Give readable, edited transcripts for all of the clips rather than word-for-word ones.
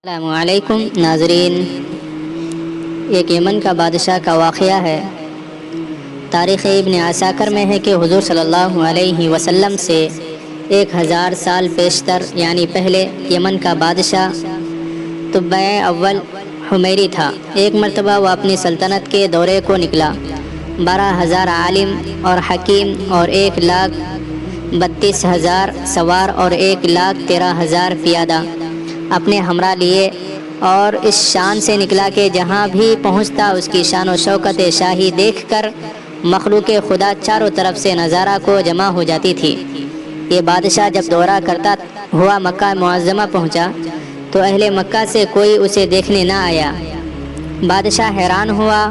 السلام علیکم ناظرین، ایک یمن کا بادشاہ کا واقعہ ہے۔ تاریخ ابن عساکر میں ہے کہ حضور صلی اللہ علیہ وسلم سے 1000 سال پیشتر یعنی پہلے یمن کا بادشاہ طبع اول حمیری تھا۔ ایک مرتبہ وہ اپنی سلطنت کے دورے کو نکلا۔ 12,000 عالم اور حکیم اور 1,32,000 سوار اور 1,13,000 پیادہ اپنے ہمراہ لیے، اور اس شان سے نکلا کہ جہاں بھی پہنچتا اس کی شان و شوکت شاہی دیکھ کر مخلوق خدا چاروں طرف سے نظارہ کو جمع ہو جاتی تھی۔ یہ بادشاہ جب دورہ کرتا ہوا مکہ معظمہ پہنچا تو اہل مکہ سے کوئی اسے دیکھنے نہ آیا۔ بادشاہ حیران ہوا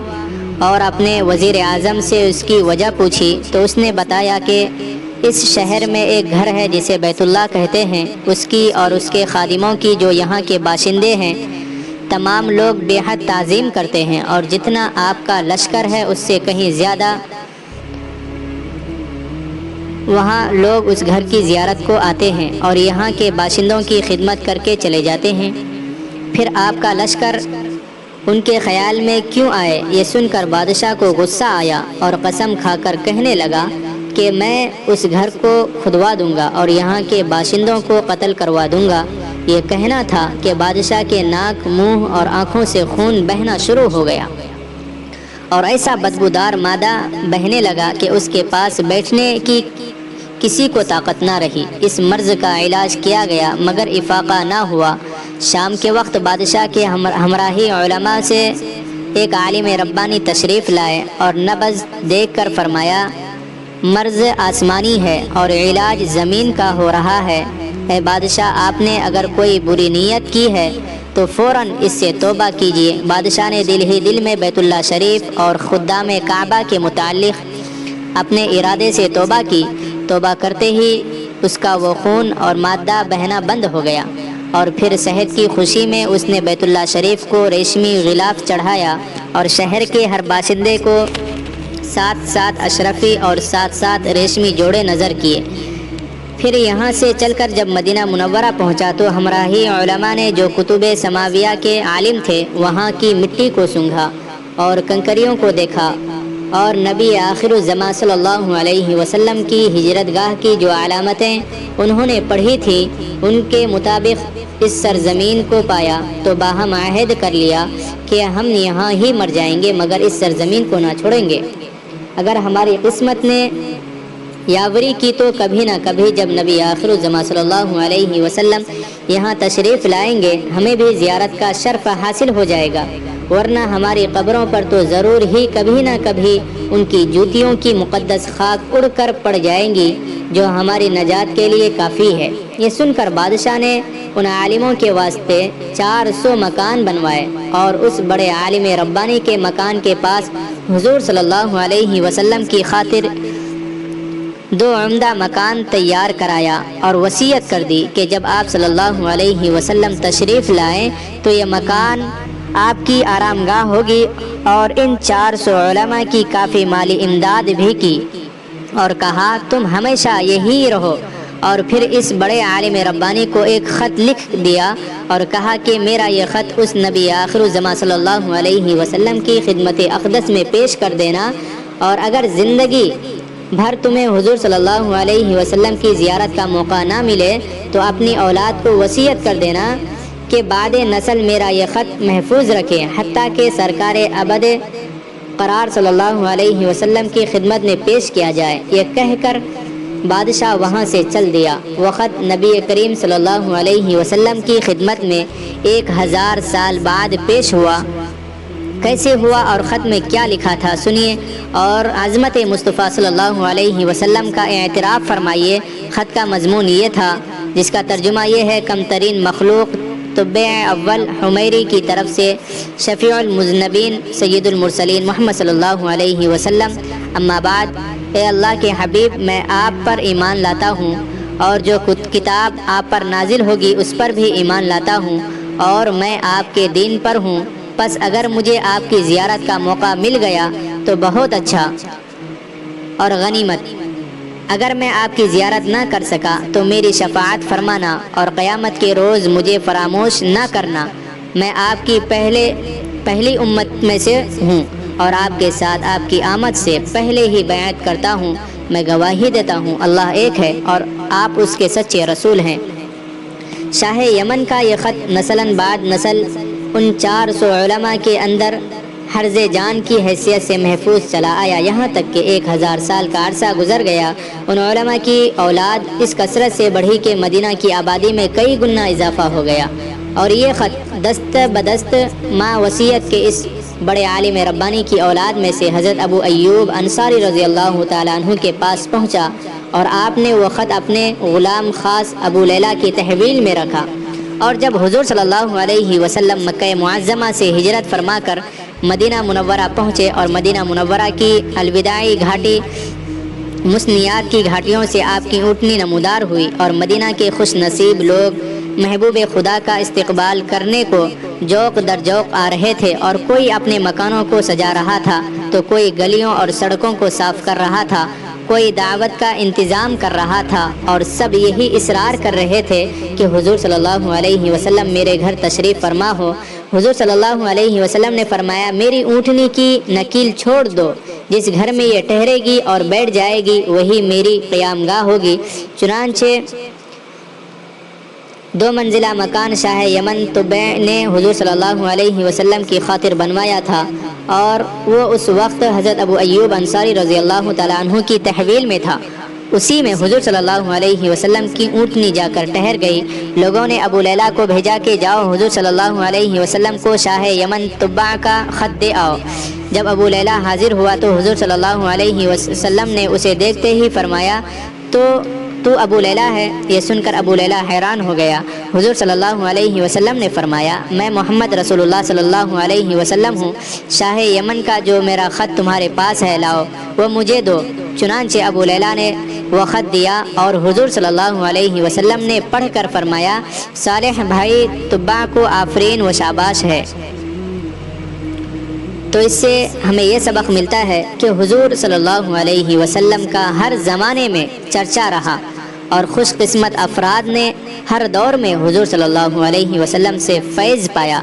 اور اپنے وزیر اعظم سے اس کی وجہ پوچھی تو اس نے بتایا کہ اس شہر میں ایک گھر ہے جسے بیت اللہ کہتے ہیں، اس کی اور اس کے خادموں کی جو یہاں کے باشندے ہیں تمام لوگ بے حد تعظیم کرتے ہیں، اور جتنا آپ کا لشکر ہے اس سے کہیں زیادہ وہاں لوگ اس گھر کی زیارت کو آتے ہیں اور یہاں کے باشندوں کی خدمت کر کے چلے جاتے ہیں۔ پھر آپ کا لشکر ان کے خیال میں کیوں آئے؟ یہ سن کر بادشاہ کو غصہ آیا اور قسم کھا کر کہنے لگا کہ میں اس گھر کو کھدوا دوں گا اور یہاں کے باشندوں کو قتل کروا دوں گا۔ یہ کہنا تھا کہ بادشاہ کے ناک، منہ اور آنکھوں سے خون بہنا شروع ہو گیا اور ایسا بدبودار مادہ بہنے لگا کہ اس کے پاس بیٹھنے کی کسی کو طاقت نہ رہی۔ اس مرض کا علاج کیا گیا مگر افاقہ نہ ہوا۔ شام کے وقت بادشاہ کے ہمراہی علماء سے ایک عالم ربانی تشریف لائے اور نبض دیکھ کر فرمایا، مرض آسمانی ہے اور علاج زمین کا ہو رہا ہے۔ اے بادشاہ، آپ نے اگر کوئی بری نیت کی ہے تو فوراً اس سے توبہ کیجیے۔ بادشاہ نے دل ہی دل میں بیت اللہ شریف اور خدام کعبہ کے متعلق اپنے ارادے سے توبہ کی۔ توبہ کرتے ہی اس کا وہ خون اور مادہ بہنا بند ہو گیا، اور پھر صحت کی خوشی میں اس نے بیت اللہ شریف کو ریشمی غلاف چڑھایا اور شہر کے ہر باشندے کو 7 اشرفی اور 7 ریشمی جوڑے نظر کیے۔ پھر یہاں سے چل کر جب مدینہ منورہ پہنچا تو ہمراہی علماء نے جو کتب سماویہ کے عالم تھے وہاں کی مٹی کو سونگھا اور کنکریوں کو دیکھا، اور نبی آخر الزماں صلی اللہ علیہ وسلم کی ہجرت گاہ کی جو علامتیں انہوں نے پڑھی تھی ان کے مطابق اس سرزمین کو پایا تو باہم عہد کر لیا کہ ہم یہاں ہی مر جائیں گے مگر اس سرزمین کو نہ چھوڑیں گے۔ اگر ہماری قسمت نے یاوری کی تو کبھی نہ کبھی جب نبی آخر الزماں صلی اللہ علیہ وسلم یہاں تشریف لائیں گے ہمیں بھی زیارت کا شرف حاصل ہو جائے گا، ورنہ ہماری قبروں پر تو ضرور ہی کبھی نہ کبھی ان کی جوتیوں کی مقدس خاک اڑ کر پڑ جائیں گی جو ہماری نجات کے لیے کافی ہے۔ یہ سن کر بادشاہ نے ان عالموں کے واسطے 400 مکان بنوائے اور اس بڑے عالم ربانی کے مکان کے پاس حضور صلی اللہ علیہ وسلم کی خاطر 2 عمدہ مکان تیار کرایا اور وصیت کر دی کہ جب آپ صلی اللہ علیہ وسلم تشریف لائیں تو یہ مکان آپ کی آرام گاہ ہوگی، اور ان 400 علماء کی کافی مالی امداد بھی کی اور کہا تم ہمیشہ یہی رہو، اور پھر اس بڑے عالم ربانی کو ایک خط لکھ دیا اور کہا کہ میرا یہ خط اس نبی آخر الزماں صلی اللہ علیہ وسلم کی خدمت اقدس میں پیش کر دینا، اور اگر زندگی بھر تمہیں حضور صلی اللہ علیہ وسلم کی زیارت کا موقع نہ ملے تو اپنی اولاد کو وصیت کر دینا کہ بعد نسل میرا یہ خط محفوظ رکھے حتیٰ کہ سرکار ابد قرار صلی اللہ علیہ وسلم کی خدمت میں پیش کیا جائے۔ یہ کہہ کر بادشاہ وہاں سے چل دیا۔ وہ خط نبی کریم صلی اللہ علیہ وسلم کی خدمت میں 1000 سال بعد پیش ہوا۔ کیسے ہوا اور خط میں کیا لکھا تھا سنیے اور عظمت مصطفیٰ صلی اللہ علیہ وسلم کا اعتراف فرمائیے۔ خط کا مضمون یہ تھا، جس کا ترجمہ یہ ہے، کم ترین مخلوق طبع اول حمیری کی طرف سے شفیع المذنبین سید المرسلین محمد صلی اللہ علیہ وسلم، اما بعد، اے اللہ کے حبیب، میں آپ پر ایمان لاتا ہوں اور جو کتاب آپ پر نازل ہوگی اس پر بھی ایمان لاتا ہوں، اور میں آپ کے دین پر ہوں، پس اگر مجھے آپ کی زیارت کا موقع مل گیا تو بہت اچھا اور غنیمت، اگر میں آپ کی زیارت نہ کر سکا تو میری شفاعت فرمانا اور قیامت کے روز مجھے فراموش نہ کرنا۔ میں آپ کی پہلی امت میں سے ہوں اور آپ کے ساتھ آپ کی آمد سے پہلے ہی بیعت کرتا ہوں۔ میں گواہی دیتا ہوں اللہ ایک ہے اور آپ اس کے سچے رسول ہیں۔ شاہ یمن کا یہ خط نسلاً بعد نسل ان 400 علماء کے اندر حرز جان کی حیثیت سے محفوظ چلا آیا، یہاں تک کہ 1000 سال کا عرصہ گزر گیا۔ ان علماء کی اولاد اس کثرت سے بڑھی کہ مدینہ کی آبادی میں کئی گنا اضافہ ہو گیا، اور یہ خط دست بدست ماں وصیت کے اس بڑے عالم ربانی کی اولاد میں سے حضرت ابو ایوب انصاری رضی اللہ تعالیٰ عنہ کے پاس پہنچا، اور آپ نے وہ خط اپنے غلام خاص ابو لیلہ کی تحویل میں رکھا۔ اور جب حضور صلی اللہ علیہ وسلم مکہ معظمہ سے ہجرت فرما کر مدینہ منورہ پہنچے اور مدینہ منورہ کی الوداعی گھاٹی مسنیات کی گھاٹیوں سے آپ کی اونٹنی نمودار ہوئی، اور مدینہ کے خوش نصیب لوگ محبوب خدا کا استقبال کرنے کو جوق در جوق آ رہے تھے، اور کوئی اپنے مکانوں کو سجا رہا تھا تو کوئی گلیوں اور سڑکوں کو صاف کر رہا تھا، کوئی دعوت کا انتظام کر رہا تھا، اور سب یہی اصرار کر رہے تھے کہ حضور صلی اللہ علیہ وسلم میرے گھر تشریف فرما ہو۔ حضور صلی اللہ علیہ وسلم نے فرمایا میری اونٹنی کی نکیل چھوڑ دو، جس گھر میں یہ ٹھہرے گی اور بیٹھ جائے گی وہی میری قیام گاہ ہوگی۔ چنانچہ 2 منزلہ مکان شاہ یمن طبع نے حضور صلی اللہ علیہ وسلم کی خاطر بنوایا تھا، اور وہ اس وقت حضرت ابو ایوب انصاری رضی اللہ تعالیٰ عنہ کی تحویل میں تھا۔ اسی میں حضور صلی اللہ علیہ وسلم کی اونٹنی جا کر ٹھہر گئی۔ لوگوں نے ابو لیلہ کو بھیجا کہ جاؤ حضور صلی اللہ علیہ وسلم کو شاہ یمن طبع کا خط دے آؤ۔ جب ابو لیلہ حاضر ہوا تو حضور صلی اللہ علیہ وسلم نے اسے دیکھتے ہی فرمایا تو ابو لیلہ ہے؟ یہ سن کر ابو لیلہ حیران ہو گیا۔ حضور صلی اللہ علیہ وسلم نے فرمایا میں محمد رسول اللہ صلی اللہ علیہ وسلم ہوں، شاہ یمن کا جو میرا خط تمہارے پاس ہے لاؤ، وہ مجھے دو۔ چنانچہ ابو لیلہ نے وہ خط دیا، اور حضور صلی اللہ علیہ وسلم نے پڑھ کر فرمایا صالح بھائی طبع کو آفرین و شاباش ہے۔ تو اس سے ہمیں یہ سبق ملتا ہے کہ حضور صلی اللہ علیہ وسلم کا ہر زمانے میں چرچا رہا، اور خوش قسمت افراد نے ہر دور میں حضور صلی اللہ علیہ وسلم سے فیض پایا۔